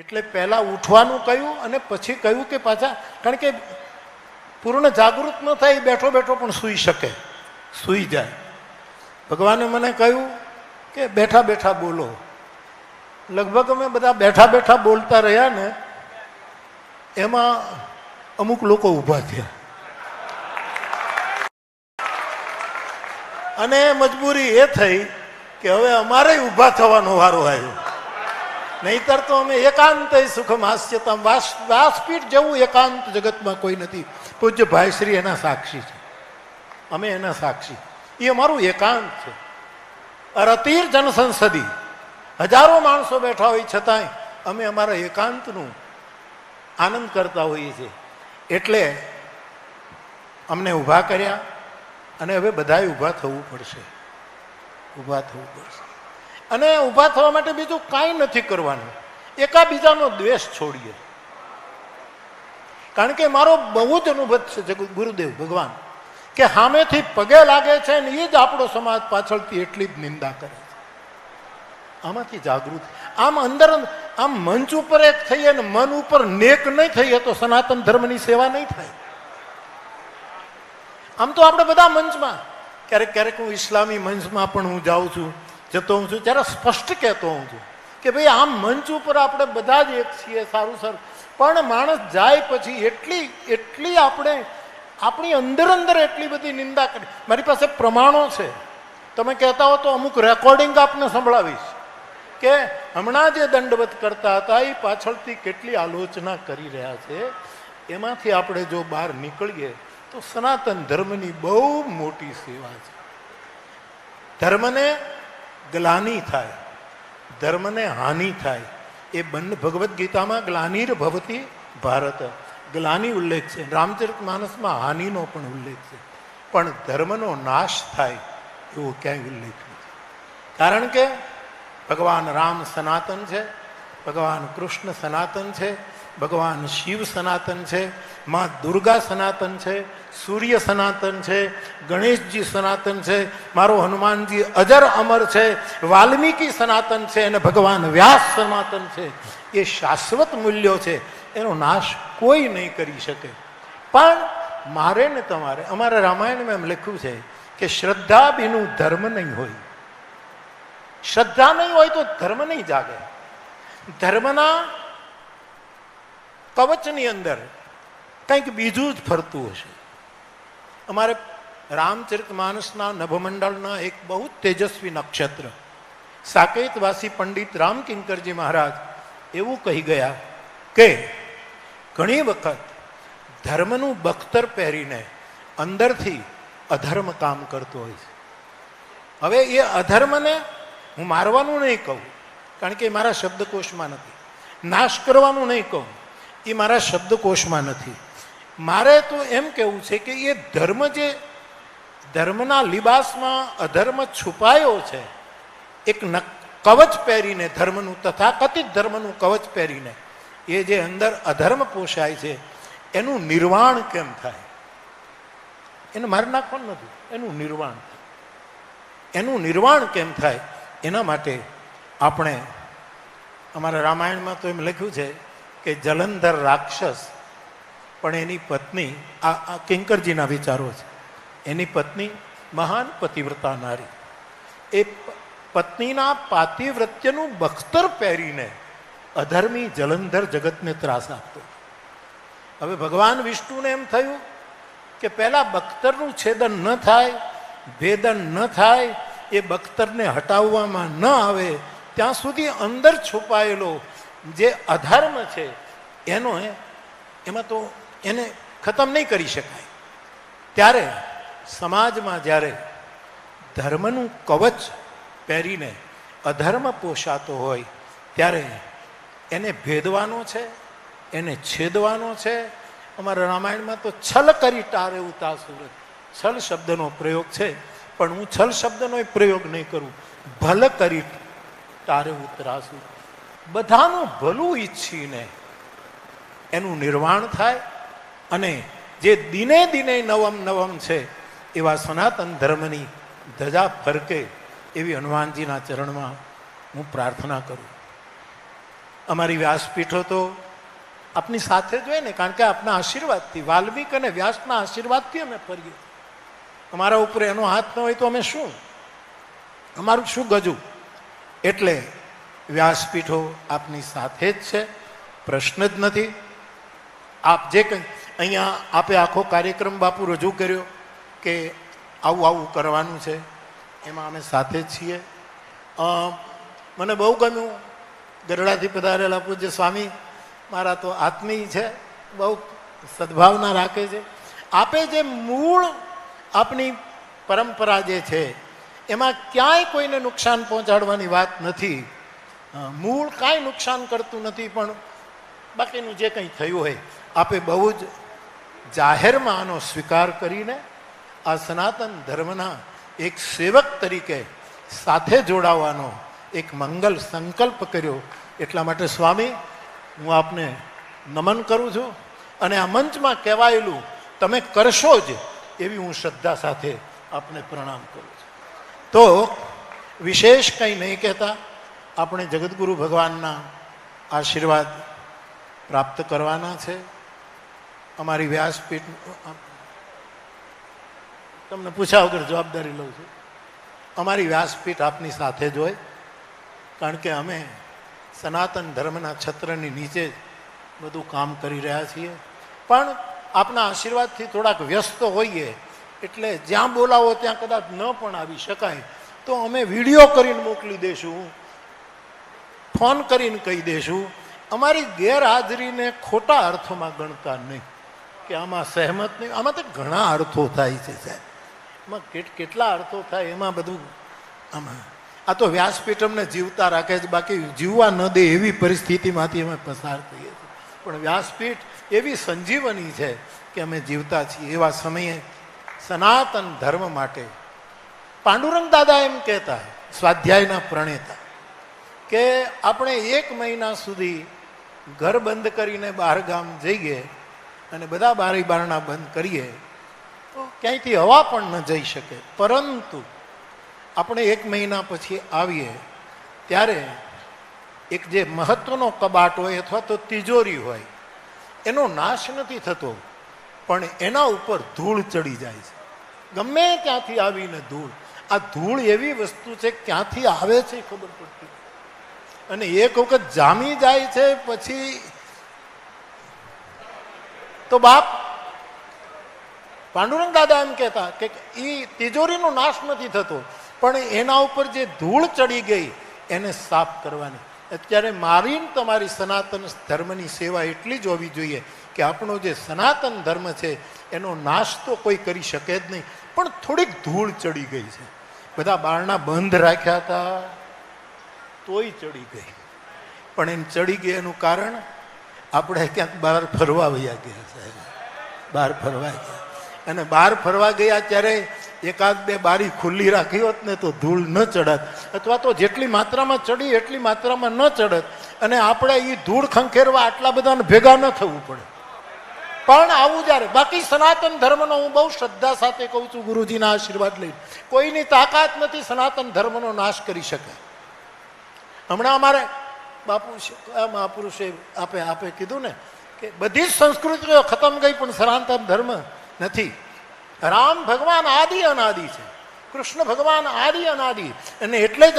એટલે પહેલા ઉઠવાનું કહ્યું અને પછી કહ્યું કે પાછા, કારણ કે પૂર્ણ જાગૃત ન થાય, બેઠો બેઠો પણ સૂઈ શકે, સૂઈ જાય. ભગવાને મને કહ્યું કે બેઠા બેઠા બોલો. લગભગ અમે બધા બેઠા બેઠા બોલતા રહ્યા ને, એમાં અમુક લોકો ઊભા થયા અને મજબૂરી એ થઈ કે હવે અમારે ઊભા થવાનો વારો આવ્યો. નહીતર તો અમે એકાંત સુખમ હાસ્યતા, વ્યાસપીઠ જેવું એકાંત જગતમાં કોઈ નથી. પૂજ્ય ભાઈશ્રી એના સાક્ષી છે, અમે એના સાક્ષી. એ અમારું એકાંત છે. અરતીર જનસંસદી, હજારો માણસો બેઠા હોય છતાંય અમે અમારા એકાંતનું આનંદ કરતા હોઈએ છીએ. એટલે અમને ઊભા કર્યા અને હવે બધાએ ઊભા થવું પડશે, ઊભા થવું પડશે. અને ઊભા થવા માટે બીજું કાંઈ નથી કરવાનું, એકાબીજાનો દ્વેષ છોડીએ. કારણ કે મારો બહુ જ અનુભવ છે ગુરુદેવ ભગવાન, કે સામેથી પગે લાગે છે ને એ જ આપણો સમાજ પાછળથી એટલી જ નિંદા કરે છે. આમાંથી જાગૃત, આમ અંદર આમ મંચ ઉપર એક થઈએ ને મન ઉપર નેક નહીં થઈએ તો સનાતન ધર્મની સેવા નહીં થાય. આમ તો આપણે બધા મંચમાં, ક્યારેક ક્યારેક હું ઇસ્લામી મંચમાં પણ હું જાઉં છું, જતો હું છું, ત્યારે સ્પષ્ટ કહેતો હું છું કે ભાઈ આમ મંચ ઉપર આપણે બધા જ એક છીએ, સારું સર. પણ માણસ જાય પછી એટલી આપણે આપણી અંદર એટલી બધી નિંદા કરી. મારી પાસે પ્રમાણો છે, તમે કહેતા હો તો અમુક રેકોર્ડિંગ આપને સંભળાવીશ કે હમણાં જે દંડવત કરતા હતા એ પાછળથી કેટલી આલોચના કરી રહ્યા છે. એમાંથી આપણે જો બહાર નીકળીએ તો સનાતન ધર્મની બહુ મોટી સેવા છે. ધર્મને ગ્લાનિ થાય, ધર્મને હાનિ થાય, એ બંને ભગવદ્ ગીતામાં ગ્લાનિર ભવતી ભારત, ગ્લાનિ ઉલ્લેખ છે. રામચરિત માનસમાં હાનિનો પણ ઉલ્લેખ છે, પણ ધર્મનો નાશ થાય એવો ક્યાંય ઉલ્લેખ નથી. કારણ કે ભગવાન રામ સનાતન છે, ભગવાન કૃષ્ણ સનાતન છે, ભગવાન શિવ સનાતન છે, મા દુર્ગા સનાતન છે, સૂર્ય સનાતન છે, ગણેશજી સનાતન છે, મારો હનુમાનજી અજર અમર છે, વાલ્મીકી સનાતન છે અને ભગવાન વ્યાસ સનાતન છે. એ શાશ્વત મૂલ્યો છે, એનો નાશ કોઈ નહીં કરી શકે. પણ મારે ને તમારે, અમારા રામાયણમાં એમ લખ્યું છે કે શ્રદ્ધા બીનું ધર્મ નહીં હોય. શ્રદ્ધા નહીં હોય તો ધર્મ નહીં જાગે. ધર્મના કવચની અંદર કંઈક બીજું જ ફરતું હશે. અમારે રામચરિત માનસના નભમંડળના એક બહુ તેજસ્વી નક્ષત્ર સાકેતવાસી પંડિત રામકિંકરજી મહારાજ એવું કહી ગયા કે ઘણી વખત ધર્મનું બખ્તર પહેરીને અંદરથી અધર્મ કામ કરતો હોય છે. હવે એ અધર્મને હું મારવાનું નહીં કહું, કારણ કે એ મારા શબ્દકોશમાં નથી. નાશ કરવાનું નહીં કહું, એ મારા શબ્દકોશમાં નથી. મારે તો એમ કહેવું છે કે એ ધર્મ જે ધર્મના લિબાસમાં અધર્મ છુપાયો છે, એક કવચ પહેરીને ધર્મનું, તથાકથિત ધર્મનું કવચ પહેરીને એ જે અંદર અધર્મ પોષાય છે એનું નિર્વાણ કેમ થાય? એને મારી નાખવાનું નથી, એનું નિર્વાણ થાય. એનું નિર્વાણ કેમ થાય એના માટે આપણે, અમારા રામાયણમાં તો એમ લખ્યું છે કે જલંધર રાક્ષસ પણ એની પત્ની, આ કિંકરજીના વિચારો છે, એની પત્ની મહાન પતિવ્રતા નારી, એ પત્નીના પાતિવ્રત્યનું બખ્તર પહેરીને અધર્મી જલંધર જગતને ત્રાસ આપતો. હવે ભગવાન વિષ્ણુને એમ થયું કે પહેલા બખ્તરનું છેદન ન થાય, ભેદન ન થાય, એ બખ્તરને હટાવવામાં ન આવે ત્યાં સુધી અંદર છુપાયેલો જે અધર્મ છે એમાં તો એને ખતમ નહીં કરી શકાય. ત્યારે સમાજમાં જ્યારે ધર્મનું કવચ પહેરીને અધર્મ પોષાતો હોય ત્યારે એને ભેદવાનો છે, એને છેદવાનો છે. અમારા રામાયણમાં તો છલ કરી ટારે ઉતા સુરત, છલ શબ્દનો પ્રયોગ છે, પણ હું છલ શબ્દનો પ્રયોગ નહીં કરું. ભલ કરી ટારે ઉતરાસુ, બધાનું ભલું ઈચ્છીને એનું નિર્વાણ થાય અને જે દિને દિને નવમ નવમ છે એવા સનાતન ધર્મની ધજા ફરકે એવી હનુમાનજીના ચરણમાં હું પ્રાર્થના કરું. અમારી વ્યાસપીઠો તો આપની સાથે જ હોય ને, કારણ કે આપના આશીર્વાદથી, વાલ્મીક અને વ્યાસના આશીર્વાદથી અમે ફરીએ. અમારા ઉપર એનો હાથ ન હોય તો અમે શું, અમારું શું ગજું? એટલે વ્યાસપીઠો આપની સાથે જ છે, પ્રશ્ન જ નથી. આપ જે કંઈ અહીંયા આપે આખો કાર્યક્રમ બાપુ રજૂ કર્યો કે આવું આવું કરવાનું છે, એમાં અમે સાથે જ છીએ. મને બહુ ગમ્યું ગરડાથી પધારેલા પૂજ્ય સ્વામી મારા તો આત્મીય છે, બહુ સદભાવના રાખે છે. આપે જે મૂળ આપની પરંપરા જે છે એમાં ક્યાંય કોઈને નુકસાન પહોંચાડવાની વાત નથી. મૂળ કાંઈ નુકસાન કરતું નથી, પણ બાકીનું જે કંઈ થયું હોય આપે બહુ જ જાહેરમાં આનો સ્વીકાર કરીને આ સનાતન ધર્મના એક સેવક તરીકે સાથે જોડાવાનો એક મંગલ સંકલ્પ કર્યો. એટલા માટે સ્વામી હું આપને નમન કરું છું, અને આ મંચમાં કહેવાયેલું તમે કરશો જ એવી હું શ્રદ્ધા સાથે આપને પ્રણામ કરું છું. તો વિશેષ કંઈ નહીં કહેતા આપણે જગદગુરુ ભગવાનના આશીર્વાદ પ્રાપ્ત કરવાના છે. અમારી વ્યાસપીઠ, તમને પૂછ્યા વગર જવાબદારી લઉં છું, અમારી વ્યાસપીઠ આપની સાથે જ હોય, કારણ કે અમે સનાતન ધર્મના છત્રની નીચે જ બધું કામ કરી રહ્યા છીએ. પણ આપના આશીર્વાદથી થોડાક વ્યસ્ત હોઈએ એટલે જ્યાં બોલાવો ત્યાં કદાચ ન પણ આવી શકાય તો અમે વિડીયો કરીને મોકલી દઈશું, ફોન કરીને કહી દઈશું. અમારી ગેરહાજરીને ખોટા અર્થોમાં ગણતા નહીં કે આમાં સહેમત નહીં. આમાં તો ઘણા અર્થો થાય છે સાહેબ, એમાં કેટલા અર્થો થાય, એમાં બધું આમાં આ તો વ્યાસપીઠ અમને જીવતા રાખે છે, બાકી જીવવા ન દે એવી પરિસ્થિતિમાંથી અમે પસાર થઈએ છીએ. પણ વ્યાસપીઠ એવી સંજીવની છે કે અમે જીવતા છીએ. એવા સમયે સનાતન ધર્મ માટે પાંડુરંગ દાદા એમ કહેતા, સ્વાધ્યાયના પ્રણેતા, કે આપણે 1 મહિના સુધી ઘર બંધ કરીને બહાર ગામ જઈએ અને બધા બારી બારણા બંધ કરીએ તો ક્યાંયથી હવા પણ ન જઈ શકે. પરંતુ આપણે 1 મહિના પછી આવીએ ત્યારે એક જે મહત્વનો કબાટ હોય અથવા તો તિજોરી હોય એનો નાશ નથી થતો, પણ એના ઉપર ધૂળ ચડી જાય છે. ગમે ત્યાંથી આવીને ધૂળ, આ ધૂળ એવી વસ્તુ છે ક્યાંથી આવે છે ખબર પડતી, અને એક વખત જામી જાય છે પછી તો બાપ. પાંડુરંગ દાદા એમ કહેતા કે એ તિજોરીનો નાશ નથી થતો, પણ એના ઉપર જે ધૂળ ચડી ગઈ એને સાફ કરવાની. અત્યારે મારી તમારી સનાતન ધર્મની સેવા એટલી જ હોવી જોઈએ કે આપણો જે સનાતન ધર્મ છે એનો નાશ તો કોઈ કરી શકે જ નહીં, પણ થોડીક ધૂળ ચડી ગઈ છે. બધા બારણા બંધ રાખ્યા હતા તોય ચડી ગઈ, પણ એમ ચડી ગઈ એનું કારણ આપણે ક્યાંક બહાર ફરવા વયા ગયા સાહેબ, બહાર ફરવા ગયા, અને બહાર ફરવા ગયા ત્યારે એકાદ બે બારી ખુલ્લી રાખી હોત ને તો ધૂળ ન ચડત, અથવા તો જેટલી માત્રામાં ચડી એટલી માત્રામાં ન ચડત, અને આપણે એ ધૂળ ખંખેરવા આટલા બધાને ભેગા ન થવું પડે. પણ આવું જ્યારે, બાકી સનાતન ધર્મનો હું બહુ શ્રદ્ધા સાથે કહું છું, ગુરુજીના આશીર્વાદ લઈ, કોઈની તાકાત નથી સનાતન ધર્મનો નાશ કરી શકે. હમણાં અમારે બાપુ મહાપુરુષે આપે કીધું ને કે બધી જ સંસ્કૃતિઓ ખતમ ગઈ પણ સનાતન ધર્મ નથી. રામ ભગવાન આદિ અનાદિ છે, કૃષ્ણ ભગવાન આદિ અનાદિ, અને એટલે જ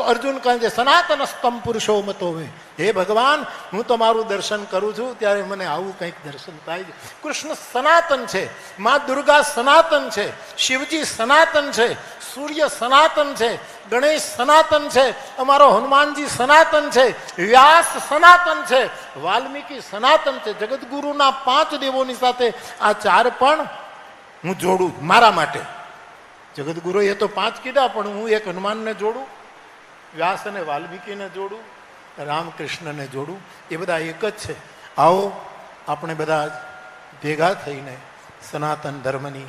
અર્જુન કહે છે સનાતન સ્તંભ પુરુષો મતો મે. હે ભગવાન, હું તમારું દર્શન કરું છું ત્યારે મને આવું કંઈક દર્શન થાય છે. કૃષ્ણ સનાતન છે, મા દુર્ગા સનાતન છે, શિવજી સનાતન છે, સૂર્ય સનાતન છે, ગણેશ સનાતન છે, અમારો હનુમાનજી સનાતન છે, વ્યાસ સનાતન છે, વાલ્મીકી સનાતન છે. જગતગુરુના 5 દેવોની સાથે આ 4 પણ હું જોડું મારા માટે. જગતગુરુએ તો 5 કીધા, પણ હું એક હનુમાનને જોડું, વ્યાસ અને વાલ્મીકીને જોડું, રામકૃષ્ણને જોડું. એ બધા એક જ છે. આવો આપણે બધા ભેગા થઈને સનાતન ધર્મની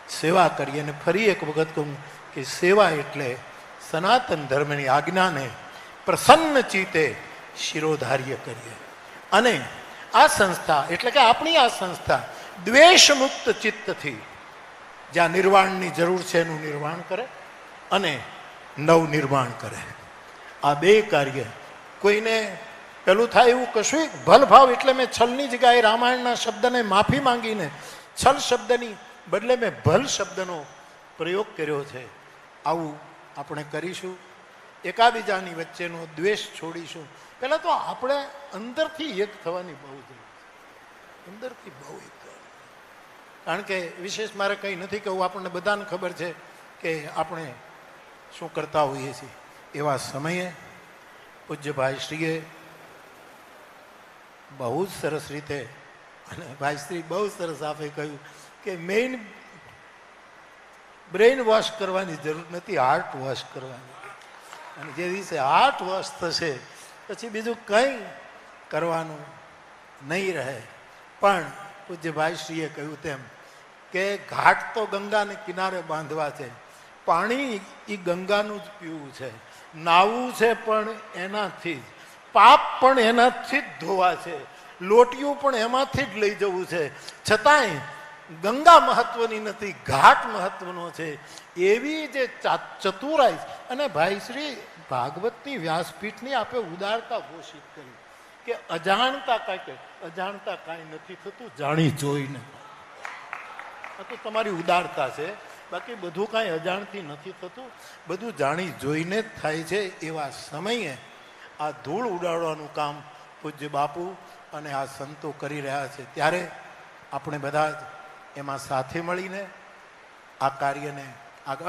સેવા કરીએ. અને ફરી એક વખત કહું કે સેવા એટલે સનાતન ધર્મની આજ્ઞાને પ્રસન્ન ચિત્તે શિરોધાર્ય કરીએ. અને આ સંસ્થા એટલે કે આપણી આ સંસ્થા દ્વેષ મુક્ત ચિત્તથી જ્યાં નિર્વાણની જરૂર છે એનું નિર્વાણ કરે અને નવનિર્માણ કરે. આ 2 કાર્ય કોઈને પેલું થાય એવું કશું ભલ ભાવ, એટલે મેં છલની જગ્યાએ રામાયણના શબ્દને માફી માંગીને છલ શબ્દની બદલે મેં ભલ શબ્દનો પ્રયોગ કર્યો છે. આવું આપણે કરીશું. એકાબીજાની વચ્ચેનો દ્વેષ છોડીશું. પહેલાં તો આપણે અંદરથી એક થવાની બહુ જરૂર છે. અંદરથી બહુ એક થવાની. કારણ કે વિશેષ મારે કંઈ નથી કહેવું, આપણને બધાને ખબર છે કે આપણે શું કરતા હોઈએ છીએ. એવા સમયે પૂજ્ય ભાઈશ્રીએ બહુ જ સરસ રીતે, અને ભાઈશ્રી બહુ સરસ આપે કહ્યું કે મેઇન બ્રેઇન વોશ કરવાની જરૂર નથી, હાર્ટ વોશ કરવાની. અને જે દિવસે હાર્ટ વોશ થશે પછી બીજું કંઈ કરવાનું નહીં રહે. પણ પૂજ્ય ભાઈશ્રીએ કહ્યું તેમ કે ઘાટ તો ગંગાને કિનારે બાંધવા છે, પાણી એ ગંગાનું જ પીવું છે, નાવું છે પણ એનાથી જ, પાપ પણ એનાથી જ ધોવા છે, લોટિયું પણ એમાંથી જ લઈ જવું છે. છતાંય ગંગા મહત્વની નથી, ઘાટ મહત્વનો છે. એવી જે ચતુરાઈ. અને ભાઈશ્રી ભાગવતની વ્યાસપીઠની આપે ઉદારતા ઘોષિત કરી કે અજાણતા કાંઈ નથી થતું, જાણી જોઈને. આ તો તમારી ઉદારતા છે. બાકી બધું કાંઈ અજાણથી નથી થતું, બધું જાણી જોઈને જ થાય છે. એવા સમયે આ ધૂળ ઉડાડવાનું કામ પૂજ્ય બાપુ અને આ સંતો કરી રહ્યા છે. ત્યારે આપણે બધા જ એમાં સાથે મળીને આ કાર્યને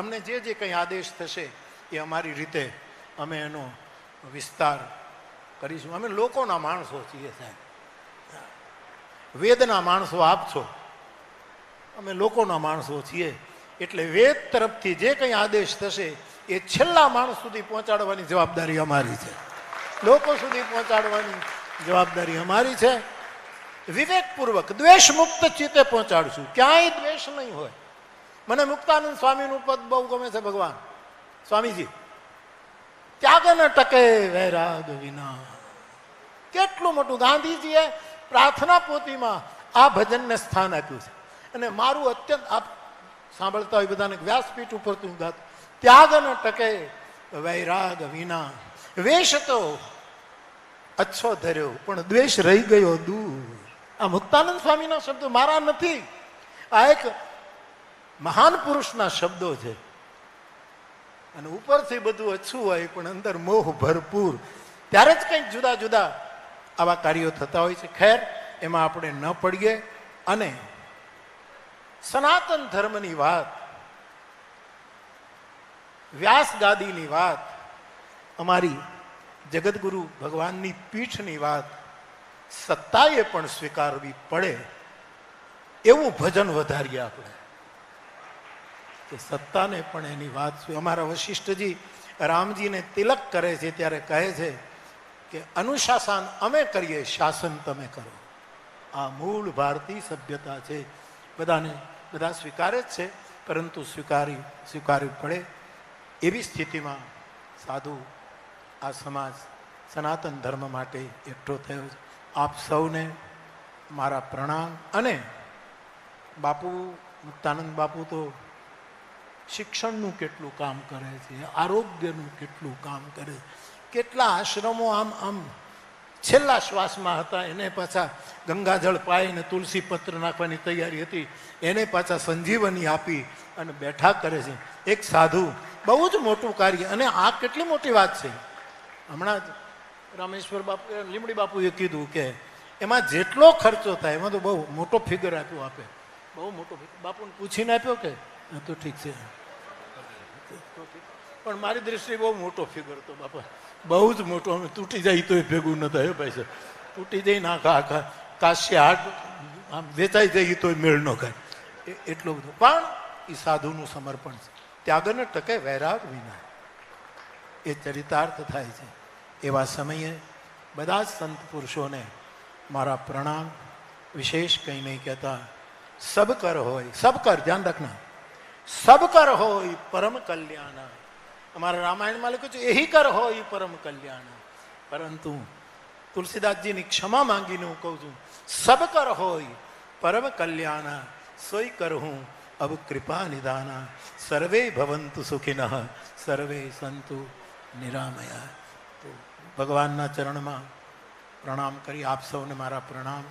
અમને જે કંઈ આદેશ થશે એ અમારી રીતે અમે એનો વિસ્તાર કરીશું. અમે લોકોના માણસો છીએ સાહેબ, વેદના માણસો આપ છો, અમે લોકોના માણસો છીએ. એટલે વેદ તરફથી જે કંઈ આદેશ થશે એ છેલ્લા માણસ સુધી પહોંચાડવાની જવાબદારી અમારી છે, લોકો સુધી પહોંચાડવાની જવાબદારી અમારી છે. વિવેકપૂર્વક દ્વેષ મુક્ત ચિત્તે પહોંચાડશું, ક્યાંય દ્વેષ નહીં હોય. મને મુક્તાનંદ સ્વામીનું પદ બહુ ગમે છે. ભગવાન સ્વામીજી, ત્યાગ ન ટકે વૈરાગ વિના. કેટલું મોટું ગાંધીજીએ પ્રાર્થના પોથીમાં આ ભજનને સ્થાન આપ્યું છે. અને મારું અત્યંત આપ સાંભળતા હોય બધાને વ્યાસપીઠ ઉપર તું ગાત, ત્યાગ ન ટકે વૈરાગ વિના. વેશ તો અચ્છો ધર્યો પણ દ્વેષ રહી ગયો દૂર. આ મુક્તાનંદ સ્વામીના શબ્દો મારા નથી, આ એક મહાન પુરુષના શબ્દો છે. અને ઉપરથી બધું અચ્છું હોય પણ અંદર મોહ ભરપૂર, ત્યારે જ કંઈક જુદા જુદા આવા કાર્યો થતા હોય છે. ખેર, એમાં આપણે ન પડીએ. અને સનાતન ધર્મની વાત, વ્યાસ ગાદીની વાત, અમારી જગતગુરુ ભગવાનની પીઠની વાત સત્તાએ પણ સ્વીકારવી પડે એવું ભજન વધારીએ આપણે કે સત્તાને પણ એની વાત. અમારા વશિષ્ઠજી રામજીને તિલક કરે છે ત્યારે કહે છે કે અનુશાસન અમે કરીએ, શાસન તમે કરો. આ મૂળ ભારતીય સભ્યતા છે. બધા સ્વીકારે જ છે, પરંતુ સ્વીકારવી પડે. એવી સ્થિતિમાં સાધુ આ સમાજ સનાતન ધર્મ માટે એકઠો થયો છે. આપ સૌને મારા પ્રણામ. અને બાપુ મુક્તાનંદ બાપુ તો શિક્ષણનું કેટલું કામ કરે છે, આરોગ્યનું કેટલું કામ કરે છે. કેટલા આશ્રમો આમ છેલ્લા શ્વાસમાં હતા, એને પાછા ગંગાજળ પાઈને તુલસી પત્ર નાખવાની તૈયારી હતી, એને પાછા સંજીવની આપી અને બેઠા કરે છે. એક સાધુ, બહુ જ મોટું કાર્ય. અને આ કેટલી મોટી વાત છે. હમણાં જ રામેશ્વર બાપુ, લીમડી બાપુએ કીધું કે એમાં જેટલો ખર્ચો થાય એમાં તો બહુ મોટો ફિગર આપ્યો. આપે બહુ મોટો બાપુને પૂછીને આપ્યો કે તો ઠીક છે, પણ મારી દ્રષ્ટિએ બહુ મોટો ફિગર હતો બાપા, બહુ જ મોટો. અમે તૂટી જાય તોય ભેગું ન થાય પૈસા, તૂટી જાય ના આખા કાશ્ય હાટ આમ વેચાઈ જાય તોય મેળ ન ખાય, એટલો બધો. પણ એ સાધુનું સમર્પણ છે. ત્યાગ ન ટકે વૈરાગ વિના, એ ચરિતાર્થ થાય છે. એવા સમયે બધા જ સંત પુરુષોને મારા પ્રણામ. વિશેષ કંઈ નહીં કહેતા. સબ કર હોય, સબ કર, ધ્યાન રાખના, સબ કર હોય પરમ કલ્યાણ. અમારા રામાયણમાં લખ્યું છે એહી કર હોય પરમ કલ્યાણ. પરંતુ તુલસીદાસજીની ક્ષમા માંગીને હું કહું છું, સબ કર હોય પરમ કલ્યાણ, સોય કર હું અબ કૃપા નિદાના. સર્વે ભવંતુ સુખિનઃ, સર્વે સંતુ નિરામયા. તો ભગવાનના ચરણમાં પ્રણામ કરી આપ સૌને મારા પ્રણામ.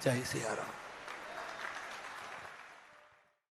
જય સિયારામ.